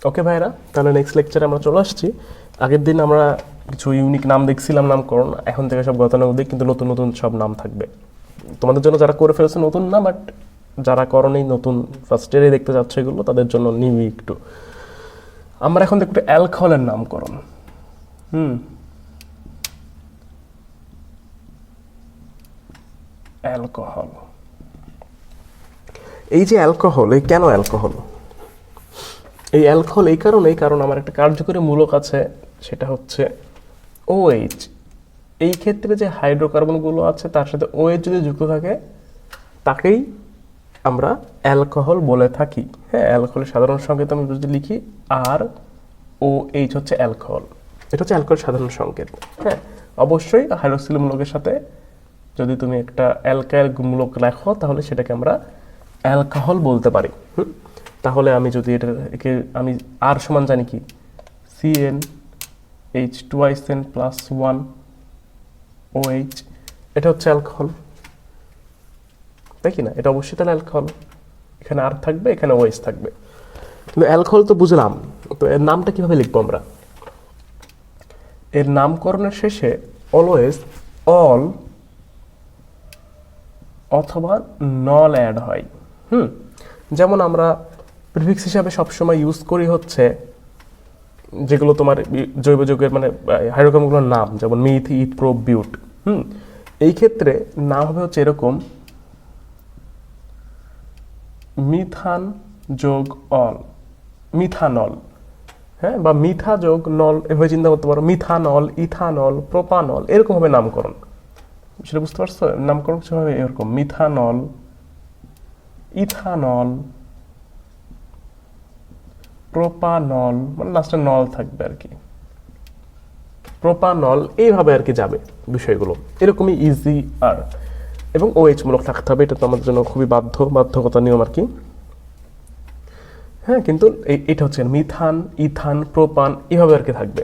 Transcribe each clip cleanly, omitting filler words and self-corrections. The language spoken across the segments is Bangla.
ওকে ভাইরা, তাহলে নেক্সট লেকচারে আমরা চলে আসছি। আগের দিন আমরা কিছু ইউনিক নাম দেখছিলাম, নামকরণ। এখন থেকে সব গতানুগতিক, কিন্তু নতুন নতুন সব নাম থাকবে তোমাদের জন্য। যারা করে ফেলেছে নতুন না, বাট যারা করনি, নতুন ফার্স্ট ইয়ারে দেখতে যাচ্ছে এগুলো, তাদের জন্য নিউ একটু। আমরা এখন দেখবো অ্যালকোহলের নামকরণ। অ্যালকোহল, এই যে অ্যালকোহল, এই কেন অ্যালকোহল? এই অ্যালকোহল এই কারণ আমার একটা কার্যকরী মূলক আছে, সেটা হচ্ছে OH। এই ক্ষেত্রে যে হাইড্রোকার্বনগুলো আছে তার সাথে OH যদি যুক্ত থাকে, তাকেই আমরা অ্যালকোহল বলে থাকি। হ্যাঁ, অ্যালকোহলের সাধারণ সংকেত আমি যদি লিখি ROH হচ্ছে অ্যালকোহল। এটা হচ্ছে অ্যালকোহলের সাধারণ সংকেত। হ্যাঁ, অবশ্যই হাইড্রক্সিল মূলকের সাথে যদি তুমি একটা অ্যালকাইল মূলক লেখো, তাহলে সেটাকে আমরা অ্যালকোহল বলতে পারি। তাহলে আমি যদি একে আমি আর সমান জানি কি, CnH2n+1OH, এটা হচ্ছে অ্যালকোহল, তাই কি না? এটা অবশ্যই তাহলে অ্যালকোহল। এখানে আর থাকবে, এখানে OH থাকবে। কিন্তু অ্যালকোহল তো বুঝলাম, তো এর নামটা কিভাবে লিখবো আমরা? এর নামকরণের শেষে অলওয়েজ অল অথবা নল অ্যাড হয়। যেমন আমরা প্রিফিক্স হিসাবে সবসময় ইউজ করি হচ্ছে যেগুলো তোমার জৈব যৌগের মানে হাইড্রোকার্বনগুলোর নাম, যেমন মিথ, ইথ, প্রো, বিউট। এই ক্ষেত্রে নাম হবে হচ্ছে এরকম, মিথান যোগ অল, মিথানল। হ্যাঁ, বা মিথা যোগ নল, এভাবে চিন্তা করতে পারো। মিথানল, ইথানল, প্রোপানল, এরকম হবে নামকরণ। সেটা বুঝতে পারছো? নামকরণ কিছু হবে এরকম, মিথানল, ইথানল, প্রোপানল, মানে লাস্টে নল থাকবে আর কি, প্রোপানল, এইভাবে আর কি যাবে বিষয়গুলো। এরকমই ইজি আর, এবং OH মূলক থাকতে হবে। এটা তো আমাদের জন্য খুবই বাধ্যকতা নিয়ম আর কি। হ্যাঁ, কিন্তু এটা হচ্ছে মিথান, ইথান, প্রোপান, এভাবে আর কি থাকবে।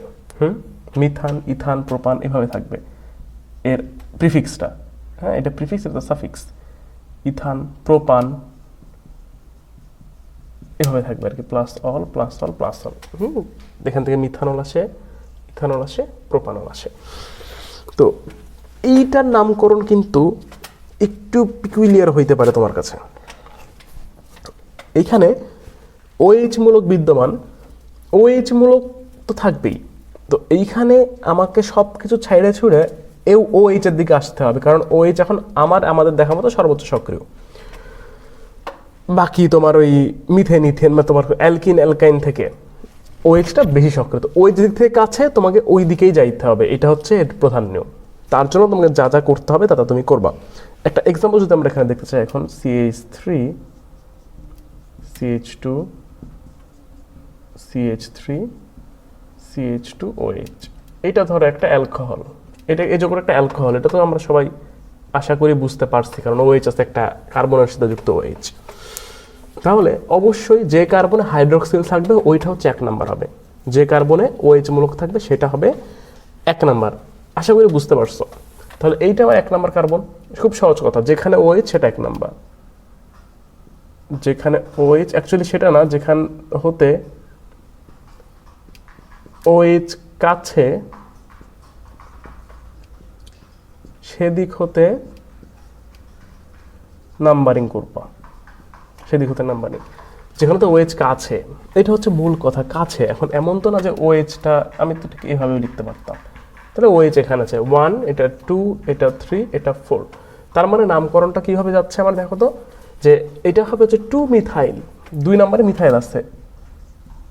মিথান, ইথান, প্রোপান, এভাবে থাকবে এর প্রিফিক্সটা। হ্যাঁ, এটা প্রিফিক্স, এটা সাফিক্স। ইথান, প্রোপান, এভাবে থাকবে আর কি, plus all, plus all, plus all. এখান থেকে মিথানল আসে, ইথানল আসে, প্রোপানল আসে। তো এইটার নামকরণ কিন্তু একটু পিকুইলিয়ার হইতে পারে তোমার কাছে। এইখানে OH মূলক বিদ্যমান, OH মূলক তো থাকবেই। তো এইখানে আমাকে সব কিছু ছাইড়ে ছুড়ে OH এর দিকে আসতে হবে, কারণ OH এখন আমাদের দেখা মতো সর্বোচ্চ সক্রিয়। বাকি তোমার ওই মিথেন, ইথেন বা তোমার অ্যালকিন, অ্যালকাইন থেকে OH-টা বেশি সক্রিয়। তো OH দিক থেকে কাছে, তোমাকে ওই দিকেই যাইতে হবে। এটা হচ্ছে এর প্রধান নিয়ম। তার জন্য তোমাকে যা যা করতে হবে তা তুমি করবা। একটা এক্সাম্পল যদি আমরা এখানে দেখতে চাই, এখন CH3, CH2, CH3, CH2OH, এটা ধরো একটা অ্যালকোহল। এটা এই যখন একটা অ্যালকোহল, এটা তো আমরা সবাই আশা করি বুঝতে পারছি, কারণ OH আছে একটা কার্বনের সাথে যুক্ত OH। তাহলে অবশ্যই যে কার্বনে হাইড্রক্সিল থাকবে ওইটা হচ্ছে 1 নাম্বার হবে, যে কার্বনে OH মূলক থাকবে সেটা হবে 1 নাম্বার। আশা করি বুঝতে পারছো। তাহলে এইটাও 1 নাম্বার কার্বন, খুব সহজ কথা। যেখানে OH সেটা 1 নাম্বার, যেখানে OH অ্যাকচুয়ালি সেটা না, যেখান হতে OH কাছে সেদিক হতে নাম্বারিং করবা, সেদিক হতে নাম্বারিং। যেখানে তো OH কাছে, এটা হচ্ছে মূল কথা, কাছে। এখন এমন তো না যে OH-টা আমি তো ঠিক এইভাবেও লিখতে পারতাম। তাহলে OH এখানে আছে 1, এটা 2, এটা 3, এটা 4। তার মানে নামকরণটা কিভাবে যাচ্ছে আমার দেখো তো, যে এটা হবে হচ্ছে 2 মিথাইল, 2 নম্বরে মিথাইল আছে,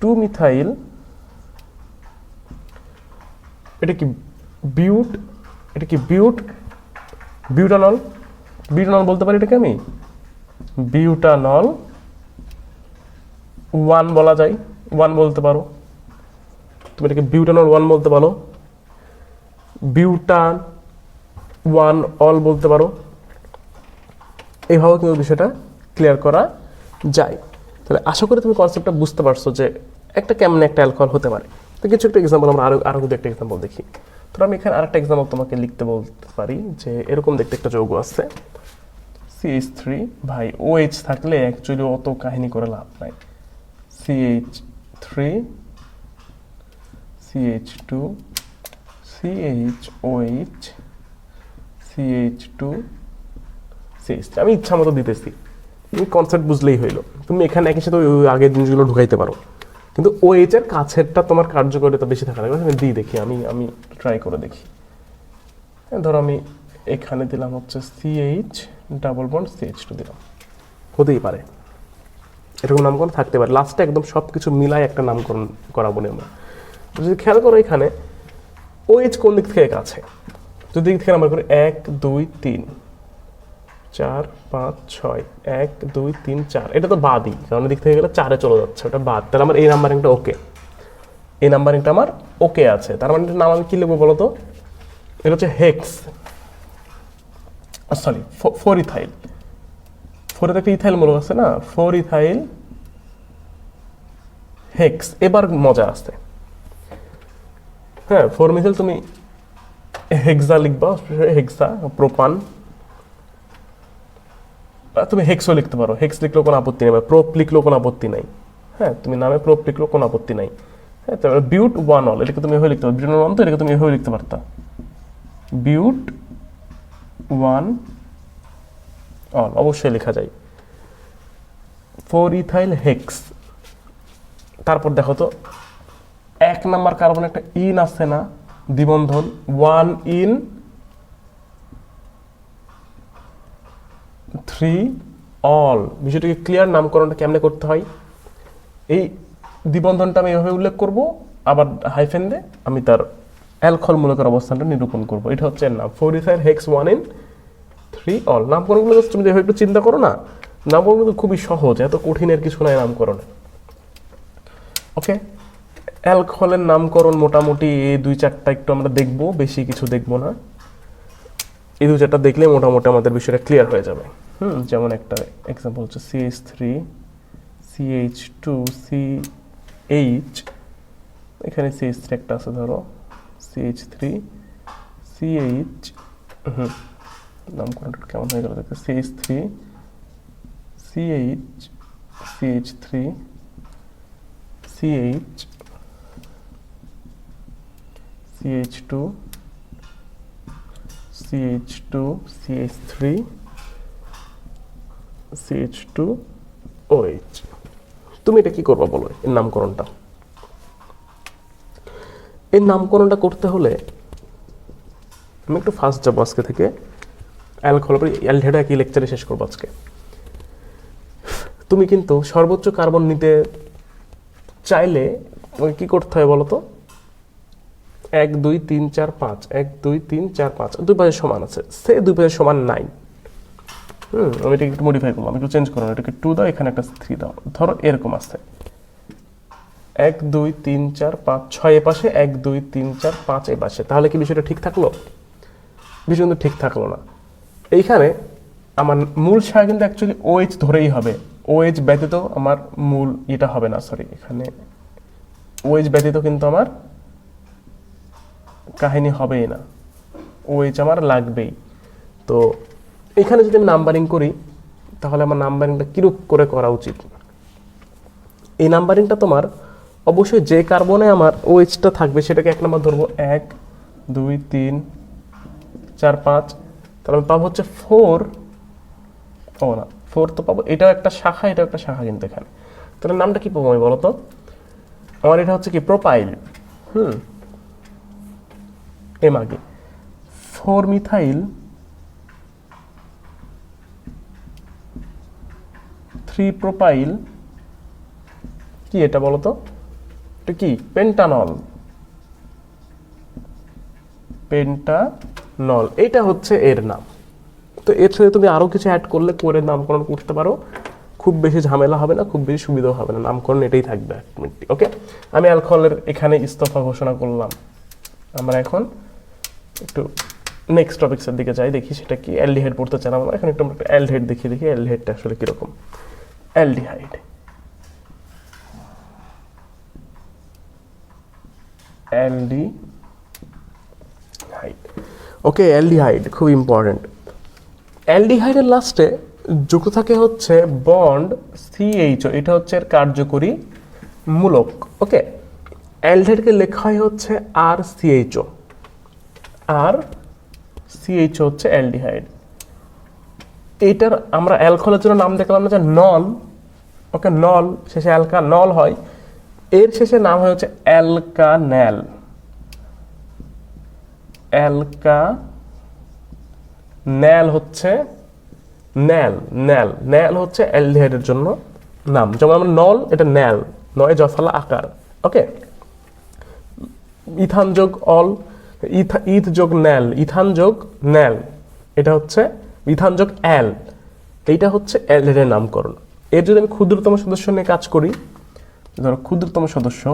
2 মিথাইল। এটা কি বিউট, এটা কি বিউট, বিউটানল, বিউটানল বলতে পারি এটাকে আমি, বিউটানল 1 বলা যায়, 1 বলতে পারো তুমি, এটাকে বিউটানল 1 বলতে পারো, বিউটান 1 অল বলতে পারো। এইভাবে কিন্তু বিষয়টা ক্লিয়ার করা যায়। তাহলে আশা করি তুমি কনসেপ্টটা বুঝতে পারছো যে একটা কেমনে একটা অ্যালকোহল হতে পারে। তো কিছু একটা এক্সাম্পল আমরা আরো কিন্তু একটা এক্সাম্পল দেখি। তো আমি এখানে আরেকটা এক্সাম্পল তোমাকে লিখতে বলতে পারি, যে এরকম দেখতে একটা যৌগ আছে CH3, ভাই OH থাকলে অ্যাকচুয়ালি অত কাহিনী করে লাভ নাই। CH3 3 CH2 CHOH CH2 CH3 আমি ইচ্ছা মতো দিতেছি, তুমি কনসেপ্ট বুঝলেই হইলো। তুমি এখানে একই সাথে ওই আগের জিনিসগুলো ঢুকাইতে পারো, কিন্তু OH এর কাছেরটা তোমার কার্যকারিতা বেশি থাকা লাগবে। আমি দিই দেখি, আমি ট্রাই করে দেখি। ধরো আমি এখানে দিলাম হচ্ছে CH ডাবল বন্ড CH2 দিলাম, হতেই পারে এরকম নামকরণ থাকতে পারে। লাস্টে একদম সব কিছু মিলাই একটা নামকরণ করাবো না আমরা। যদি খেয়াল করো এখানে OH কোন দিক থেকে কাছে, যদি দিক থেকে নাম্বার করি 1 2 3 4 5 6 1 2 3 4, এটা তো বাদই, কারণ দিক থেকে গেলে 4-এ চলে যাচ্ছে, ওটা বাদ। তাহলে আমার এই নাম্বারিংটা ওকে, এই নাম্বারিংটা আমার ওকে আছে। তার মানে নাম আমি কি লিখবো বলো তো? এটা হচ্ছে হেক্স, সরি 4 ইথাইল। 4-এ একটা ইথাইল মূলক আছে না, 4 ইথাইল হেক্স। এবার মজা আছে, হ্যাঁ 4 মিথাইল তুমি হেক্সা লিখবা, হেক্সা প্রোপান, তুমি হেক্সও লিখতে পারো, হেক্স লিখলেও কোনো আপত্তি নেই, প্রোপ লিখলেও কোনো আপত্তি নাই। হ্যাঁ তুমি নামে প্রোপ লিখলেও কোনো আপত্তি নাই। হ্যাঁ তারপরে বিউট 1 অল, এটাকে তুমি এভাবে লিখতে পারো, বিউট 1 তো এটাকে তুমি এভাবে লিখতে পারতা, বিউট 1 অল অবশ্যই লেখা যায়। 4 ইথাইল হেক্স। তারপর দেখো তো 1 নাম্বার কার্বন একটা ইন আছে না, দ্বিবন্ধন 1 ইন 3 অল। বিষয়টাকে ক্লিয়ার, নামকরণটা কেমনে করতে হয়, এই দ্বিবন্ধনটা আমি এভাবে উল্লেখ করব, আবার হাইফেন দিয়ে আমি তার অ্যালকোহল মূলকের অবস্থানটা নিরূপণ করব। এটা হচ্ছে এর নাম 4 ইথাইল হেক্স 1 ইন 3 অল। নামকরণগুলো তুমি যেভাবে একটু চিন্তা করো না, নামকরণ কিন্তু খুবই সহজ, এত কঠিনের কিছু নাই নামকরণে। ওকে, অ্যালকোহলের নামকরণ মোটামুটি এই 2-4টা একটু আমরা দেখবো, বেশি কিছু দেখবো না। এই 2-4টা দেখলে মোটামুটি আমাদের বিষয়টা ক্লিয়ার হয়ে যাবে। যেমন একটা এক্সাম্পল হচ্ছে CH3 CH2 CH, এখানে CH3 একটা আছে, ধরো CH3 CH, নামকরণটা কেমন হয়ে গেল দেখতে, CH3 CH CH3 CH CH2 CH2 CH3 CH2 OH। তুমি এটা কি করবা বলো, এর নামকরণটা? এই নামকরণটা করতে হলে আমি একটু ফাস্ট যাবো আজকে থেকে, অ্যালকোহল অ্যালডিহাইড একই লেকচারে শেষ করবো আজকে। তুমি কিন্তু সর্বোচ্চ কার্বন নিতে চাইলে কি করতে হয় বলো তো? 1 2 3 4 5 1 2 3 4 5 দুই পাশে সমান আছে, সে দুই পাশে সমান নাই। আমি এটাকে একটু মডিফাই করবো, আমি একটু চেঞ্জ করবো, এটাকে 2 দাও, এখানে একটা 3 দাও, ধরো এরকম আছে 1 2 3 4 5 6 এ পাশে 1 2 3 4 5 এ পাশে। তাহলে কি বিষয়টা ঠিক থাকলো? বিষয় কিন্তু ঠিক থাকলো না। এইখানে আমার মূল সার কিন্তু অ্যাকচুয়ালি OH ধরেই হবে, OH ব্যতীত আমার মূল এটা হবে না, সরি এখানে OH ব্যতীত কিন্তু আমার কাহিনী হবেই না, OH আমার লাগবেই। তো এখানে যদি আমি নাম্বারিং করি তাহলে আমার নাম্বারিংটা কিরূপ করে করা উচিত? এই নাম্বারিংটা তোমার অবশ্যই যে কার্বনে আমার OH-টা থাকবে সেটাকে 1 নাম্বার ধরবো, 1 2 3 4 5, তাহলে আমি পাবো হচ্ছে 4, ও না 4 তো পাবো, এটাও একটা শাখা, এটাও একটা শাখা কিন্তু এখানে। তাহলে নামটা কি পাবো আমি বলো তো? আমার এটা হচ্ছে কি প্রোপাইল, এম আগে 4 মিথাইল 3 প্রোপাইল, কি এটা বলো তো? এটা কি? পেন্টানল, পেন্টানল, এটা হচ্ছে এর নাম। তো এর সাথে তুমি আরো কিছু অ্যাড করলে করে নামকরণ করতে পারো, খুব বেশি ঝামেলা হবে না, খুব বেশি সুবিধাও হবে না, নামকরণ এটাই থাকবে আলটিমেটলি। ওকে, আমি অ্যালকোহলের এখানে ইস্তফা ঘোষণা করলাম। আমরা এখন একটু নেক্সট টপিক্সের দিকে যাই, দেখি সেটা কি। অ্যালডিহাইড পড়তে চান আমরা, এখন একটু অ্যালডিহাইড দেখি অ্যালডিহাইডটা আসলে কিরকম। অ্যালডিহাইড, অ্যালডিহাইড, ওকে অ্যালডিহাইড খুব ইম্পর্টেন্ট। অ্যালডিহাইডের লাস্টে যুক্ত থাকে হচ্ছে বন্ড CHO, এটা হচ্ছে এর কার্যকরী মূলক। ওকে, অ্যালডিহাইডকে লেখা হয় হচ্ছে আর সিএইচও, আর সিএইচও হচ্ছে অ্যালডিহাইড। এইটার আমরা অ্যালকোহলের জন্য নাম দেখলাম না যে নল। ওকে, নল শেষে অ্যালকা নল হয়, এর শেষে নাম হয় হচ্ছে অ্যালকানেল। অ্যালকানেল হচ্ছে ন্যাল, ন্যাল ন্যাল হচ্ছে অ্যালডিহাইডের জন্য নাম। যেমন আমরা নল, এটা ন্যাল, নয় জফলা আকার। ওকে, ইথান যোগ অল, ইথ যোগ ন্যাল, ইথান যোগ ন্যাল, এটা হচ্ছে ইথান যোগ অ্যাল, এইটা হচ্ছে অ্যালডিহাইডের নামকরণ। এর যদি আমি ক্ষুদ্রতম সদস্য নিয়ে কাজ করি, ধরো ক্ষুদ্রতম সদস্য,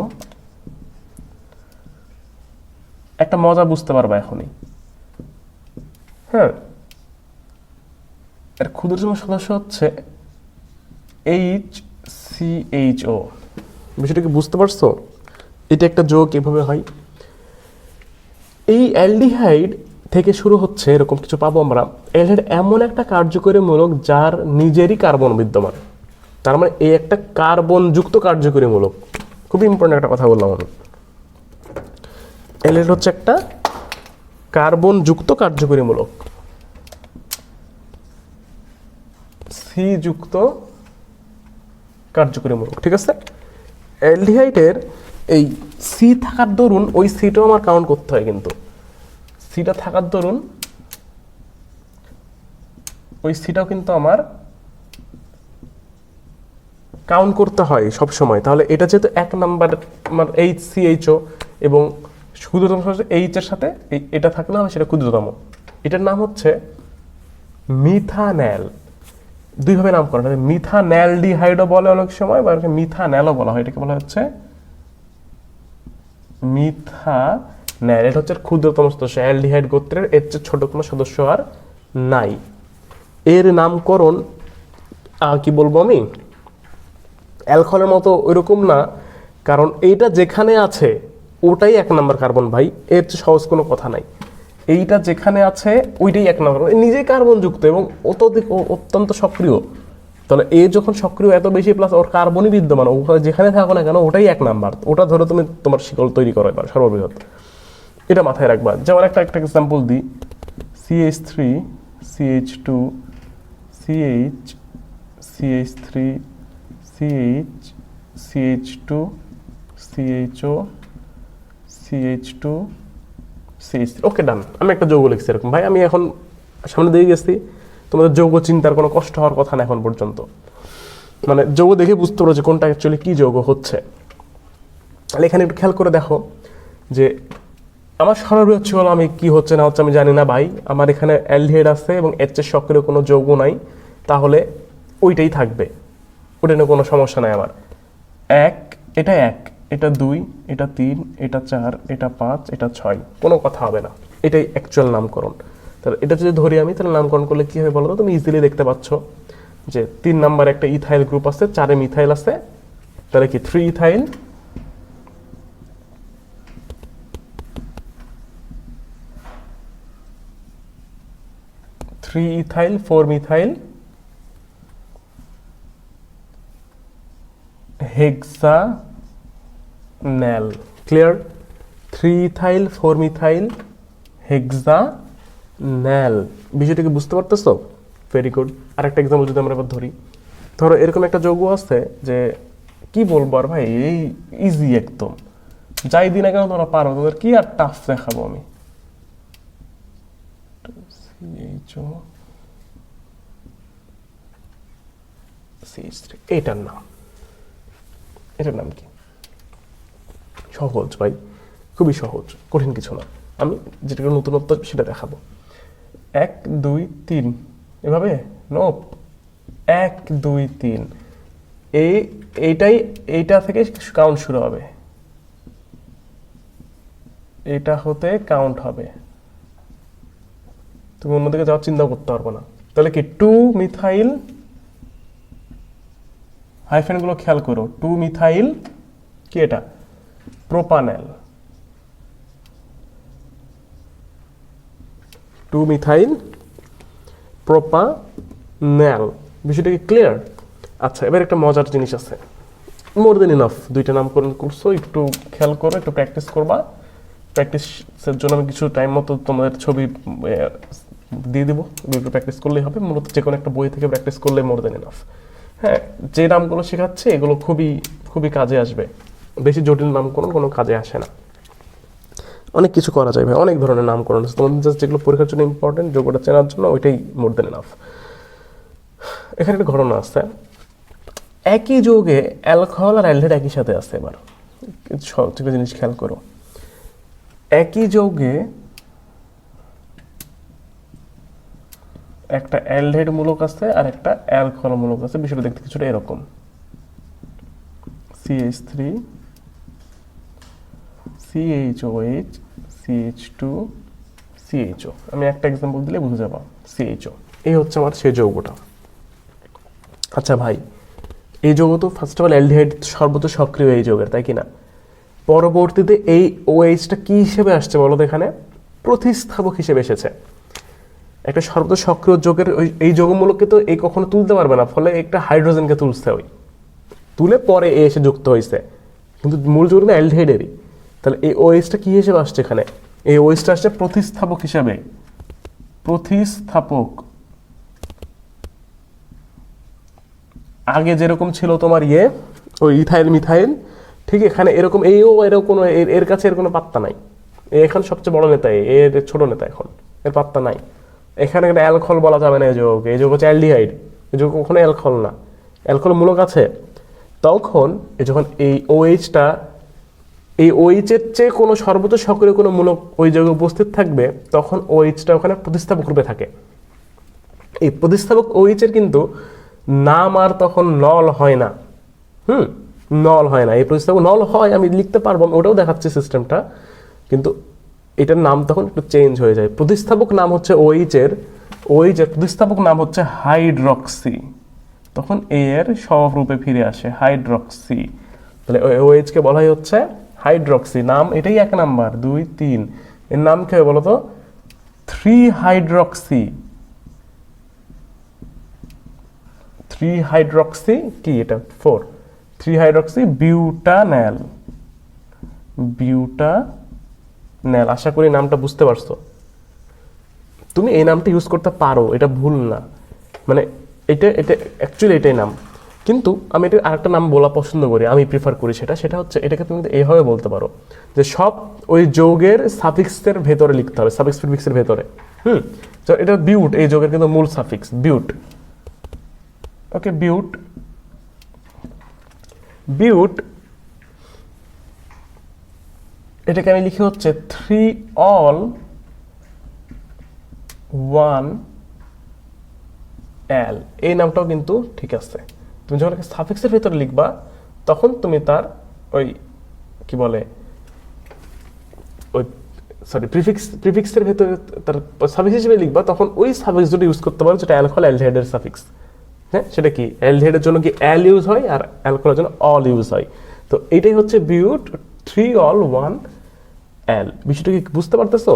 একটা মজা বুঝতে পারবা এখনই। হ্যাঁ, এর ক্ষুদ্রতম সদস্য হচ্ছে HCHO। বিষয়টা কি বুঝতে পারছো? এটা একটা যোগ এভাবে হয়। এই অ্যালডিহাইড থেকে শুরু হচ্ছে, এরকম কিছু পাবো আমরা। অ্যালডিহাইড এমন একটা কার্যকরী মূলক যার নিজেরই কার্বন বিদ্যমান, তার মানে এই একটা কার্বন যুক্ত কার্যকরী মূলক। খুবই ইম্পর্টেন্ট একটা কথা বললাম আমি। অ্যালডিহাইড হচ্ছে একটা কার্বন যুক্ত কার্যকরী মূলক, সি যুক্ত কার্যকরী মূলক। ঠিক আছে, অ্যালডিহাইডের এই সি থাকার দরুন ওই সিটাও আমার কাউন্ট করতে হয়, কিন্তু সিটা থাকার দরুন ওই সিটাও কিন্তু আমার কাউন্ট করতে হয় সব সময়। তাহলে এটা যেহেতু এক নাম্বার আমার HCHO এবং ক্ষুদ্রতম এইচ এর সাথে এটা থাকলে হবে সেটা ক্ষুদ্রতম। এটার নাম হচ্ছে মিথানেল। দুইভাবে নাম করা হয়, মিথানেলডিহাইডও বলে অনেক সময়, বা মিথানেলও বলা হয়। এটাকে বলা হচ্ছে মিথানেল। এটা হচ্ছে ক্ষুদ্রতম সদস্য, অ্যালডিহাইড গোত্রের এর চেয়ে ছোট কোনো সদস্য আর নাই। এর নামকরণ কি বলবো আমি, অ্যালকোহলের মতো ওইরকম না, কারণ এইটা যেখানে আছে ওটাই এক নাম্বার কার্বন ভাই, এর চেয়ে সহজ কোনো কথা নাই। এইটা যেখানে আছে ওইটাই এক নাম্বার, নিজেই কার্বন যুক্ত এবং অত্যন্ত সক্রিয়। তাহলে এ যখন সক্রিয় এত বেশি, প্লাস ওর কার্বনই বিদ্যমান, ওখানে যেখানে থাকো না কেন ওটাই এক নাম্বার, ওটা ধরে তুমি তোমার শিকল তৈরি করো এবার সর্ববৃহৎ। এটা মাথায় রাখবা। যেমন একটা এক্সাম্পল দিই, CH3 CH2 CH CH3 CH CH2 CHO CH2 CH3। ওকে, ডান। আমি একটা যৌগ লিখছি এরকম ভাই, আমি এখন সামনে দিয়ে গেছি, তোমাদের যৌগ চিন্তার কোনো কষ্ট হওয়ার কথা না এখন পর্যন্ত। মানে যৌগ দেখে বুঝতে পারো যে কোনটা অ্যাকচুয়ালি কি যৌগ হচ্ছে। তাহলে এখানে একটু খেয়াল করে দেখো যে আমার সর্ববৃহৎ ছিল, আমি কি হচ্ছে না হচ্ছে আমি জানি না ভাই, আমার এখানে অ্যালডিহাইড আছে এবং এর চেয়ে সক্রিয় কোনো যৌগ নাই, তাহলে ওইটাই থাকবে, ওটা নিয়ে কোনো সমস্যা নাই আমার। এটা 1, এটা 2, এটা 3, এটা 4, এটা 5, এটা 6, কোনো কথা হবে না, এটাই অ্যাকচুয়াল নামকরণ। তাহলে এটা যদি ধরি আমি, তাহলে নামকরণ করলে কি হবে বলো তো? তুমি ইজিলি দেখতে পাচ্ছ যে 3 নাম্বার একটা ইথাইল গ্রুপ আছে, 4 মিথাইল আছে, তাহলে কি 3 ethyl, 3 ethyl 4 methyl hexanal. Clear? 3 ethyl 4 methyl hexanal. বিষয়টাকে বুঝতে পারতেছো? Very good. আরেকটা এক্সাম্পল যদি আমরা এবার ধরি, ধরো এরকম একটা যৌগ আছে, যে কি বলবো আর ভাই, এই ইজি একদম, যাই দিন না কেন তোমরা পারো, তোদের কি আর টাফ দেখাবো আমি। এটার নাম কি? সহজ ভাই, খুবই সহজ, কঠিন কিছু না। আমি যেটা নতুনত্ব সেটা দেখাবো। 1 2 3 এভাবে, নোপ 1 2 3, এইটা থেকে কাউন্ট শুরু হবে, এটা হতে কাউন্ট হবে, তুমি অন্যদিকে যাওয়ার চিন্তা করতে পারবো না। তাহলে কি 2 মিথাইল, হাইফেন গুলো খেয়াল করো, 2 মিথাইল কি এটা প্রোপানেল, 2 মিথাইল প্রোপানেল। বিষয়টা কি ক্লিয়ার? আচ্ছা, এবার একটা মজার জিনিস আছে, মোর দেন ইনাফ, দুইটা নামকরণ করছো, একটু খেয়াল করো, একটু প্র্যাকটিস করবা। প্র্যাকটিসের জন্য আমি কিছু টাইম মতো তোমাদের ছবি দিয়ে দেবো, একটু প্র্যাকটিস করলেই হবে। মূলত যে কোনো একটা বই থেকে প্র্যাকটিস করলে মোর দেন ইনাফ। হ্যাঁ, যে নামগুলো শেখাচ্ছে এগুলো খুবই খুবই কাজে আসবে, বেশি জটিল নামকরণ কোনো কাজে আসে না। অনেক কিছু করা যায় ভাই, অনেক ধরনের নামকরণ আছে, তোমাদের জাস্ট যেগুলো পরীক্ষার জন্য ইম্পর্টেন্ট, যোগ্যতা চেনার জন্য ওইটাই মোর দেন ইনাফ। এখানে একটা ঘটনা আছে, একই যৌগে অ্যালকোহল আর অ্যালডিহাইড একই সাথে আছে। এবার একটা জিনিস খেয়াল করো, একই যৌগে একটা অ্যালডিহাইড মূলক আছে আর একটা অ্যালকোহল মূলক আছে। বিষয়টা দেখতে কিছুটা এরকম, CH3 CHOH CH2 CHO। আমি একটা এক্সাম্পল দিলে বুঝে যাবো, CHO। এই হচ্ছে আমার সেই যৌগটা। আচ্ছা ভাই, এই যৌগ তো ফার্স্ট অফ অল অ্যালডিহাইড সর্বোচ্চ সক্রিয় এই যৌগের, তাই কি না? পরবর্তীতে এই OH-টা কি হিসেবে আসছে বলো তো? এখানে প্রতিস্থাপক হিসেবে এসেছে। একটা সর্বোচ্চ সক্রিয় যৌগের এই যৌগমূলককে তো এই কখনো তুলতে পারবে না, ফলে একটা হাইড্রোজেনকে তুলছে, ওই তুলে পরে এ এসে যুক্ত হয়েছে, কিন্তু মূল যৌগ না অ্যালডিহাইডেরই। তাহলে এই OH-টা কি হিসেবে আসছে এখানে? এই OH-টা আসছে প্রতিস্থাপক হিসেবে। প্রতিস্থাপক আগে যেরকম ছিল তোমার ওই ইথাইল মিথাইল, ঠিক এখানে এরকম এরকম কোনো এর কাছে এর কোনো পাত্তা নাই। এখানে সবচেয়ে বড় নেতা, এর ছোট নেতা, এখন এর পাত্তা নাই। এখানে একটা অ্যালকোহল বলা যাবে না, এই যৌগ হচ্ছে অ্যালডিহাইড, এই যৌগ কখনো অ্যালকোহল না। অ্যালকোহল মূলক আছে, তখন যখন এই OH-টা এই OH-এর চেয়ে কোনো সর্বোচ্চ সক্রিয় কোনো মূলক ওই যৌগে উপস্থিত থাকবে, তখন OH-টা ওখানে প্রতিস্থাপক রূপে থাকে। এই প্রতিস্থাপক OH-এর কিন্তু নাম আর তখন নল হয় না। নল হয় না, এই প্রতিস্থাপক নল হয়, আমি লিখতে পারবো, ওটাও দেখাচ্ছি সিস্টেমটা, কিন্তু এটার নাম তখন একটু চেঞ্জ হয়ে যায়। প্রতিস্থাপক নাম হচ্ছে OH-এর প্রতিস্থাপক নাম হচ্ছে হাইড্রক্সি, তখন এর স্বরূপে ফিরে আসে হাইড্রক্সি। তাহলে OH-কে বলাই হচ্ছে হাইড্রক্সি, নাম এটাই 1 নাম্বার 2 3। এর নাম কি হয় বলো তো? 3 হাইড্রক্সি। 3 হাইড্রক্সি কি এটা? 4 3 হাইড্রক্সি বিউটানল। আশা করি নামটা বুঝতে পারছো। তুমি এই নামটা ইউজ করতে পারো, এটা ভুল না, মানে এটা অ্যাকচুয়ালি এটাই নাম, কিন্তু আমি এটা আরেকটা নাম বলা পছন্দ করি, আমি প্রিফার করি সেটা হচ্ছে, এটাকে তুমি এইভাবে বলতে পারো যে সব ওই যৌগের সাফিক্সের ভেতরে লিখতে হবে, সাফিক্স প্রিফিক্সের ভেতরে। তো এটা বিউট, এই যৌগের কিন্তু মূল সাফিক্স বিউট। ওকে, বিউট এটাকে আমি লিখি হচ্ছে 3 all 1 L। এই নামটাও কিন্তু ঠিক আছে। তুমি যখন সাফিক্সের ভেতরে লিখবা, তখন তুমি তার ওই কি বলে ওই প্রিফিক্সের ভেতরে তার সাফিক্স হিসেবে লিখবা, তখন ওই সাফিক্স দুটো ইউজ করতে পারো, যেটা অ্যালকোহল অ্যালডিহাইডের সাফিক্স। হ্যাঁ, সেটা কি? অ্যালডিহাইডের জন্য কি অ্যাল ইউজ হয়, আর অ্যালকোহলের জন্য অল ইউজ হয়। তো এটাই হচ্ছে বিউট 3 all 1 L। বিষয়টা কি বুঝতে পারতেছো?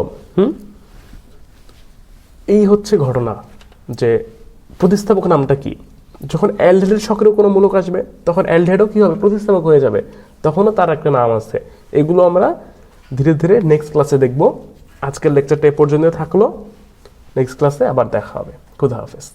এই হচ্ছে ঘটনা, যে প্রতিস্থাপক নামটা কি। যখন অ্যালডিহাইডের সক্রিয় কোনো মূলক আসবে, তখন অ্যালডিহাইডও কি হবে? প্রতিস্থাপক হয়ে যাবে, তখনও তার একটা নাম আছে। এগুলো আমরা ধীরে ধীরে নেক্সট ক্লাসে দেখব। আজকের লেকচারটা এ পর্যন্ত থাকলো, নেক্সট ক্লাসে আবার দেখা হবে। খুদা হাফেজ।